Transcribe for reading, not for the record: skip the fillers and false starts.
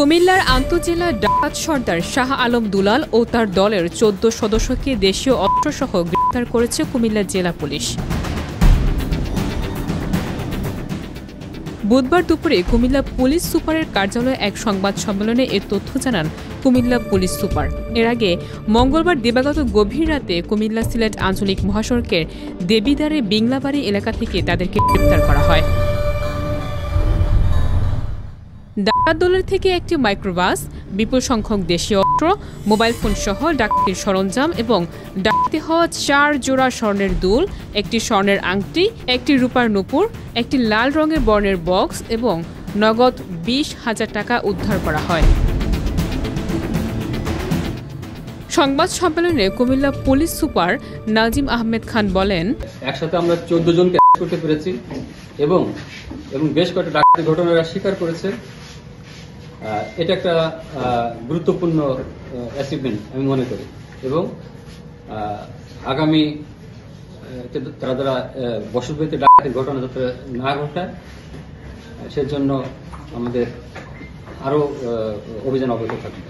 কুমিল্লার আন্তজেলা ডাকাত সর্দার শাহ আলম দুলাল ও তার দলের ১৪ সদস্যকে দেশীয় অস্ত্রসহ গ্রেপ্তার করেছে কুমিল্লা জেলা পুলিশ। বুধবার দুপুরে কুমিল্লা পুলিশ সুপারের কার্যালয়ে এক সংবাদ সম্মেলনে এ তথ্য জানান কুমিল্লা পুলিশ সুপার। এর আগে মঙ্গলবার দিবাগত গভীর রাতে কুমিল্লা সিলেট আঞ্চলিক মহাসড়কের দেবিদ্বারে বিংলাবাড়ি এলাকা থেকে তাদেরকে গ্রেপ্তার করা হয়। ডাকাত দলের থেকে একটি মাইক্রোবাস, বিপুল সংখ্যক দেশীয় অস্ত্র, মোবাইল ফোন সহ ডাকাতির সরঞ্জাম এবং ডাকাতি হওয়া ৪ জোড়া স্বর্ণের দুল, একটি স্বর্ণের আংটি, একটি রূপার নূপুর, একটি লাল রঙের বর্ণের বক্স এবং নগদ ২০,০০০ টাকা উদ্ধার করা হয়। সংবাদ সম্মেলনে কুমিল্লা পুলিশ সুপার নাজিম আহমেদ খান বলেন, একসাথে আমরা ১৪ জনকে অ্যারেস্ট করতে পেরেছি এবং বেশ কয়েকটা ডাকাতি ঘটনার স্বীকার করেছে। এটা একটা গুরুত্বপূর্ণ অ্যাচিভমেন্ট আমি মনে করি এবং আগামী যারা বসতবাড়িতে ডাকাতির ঘটনা যাতে না ঘটায় সেজন্য আমাদের আরো অভিযান অব্যাহত থাকবে।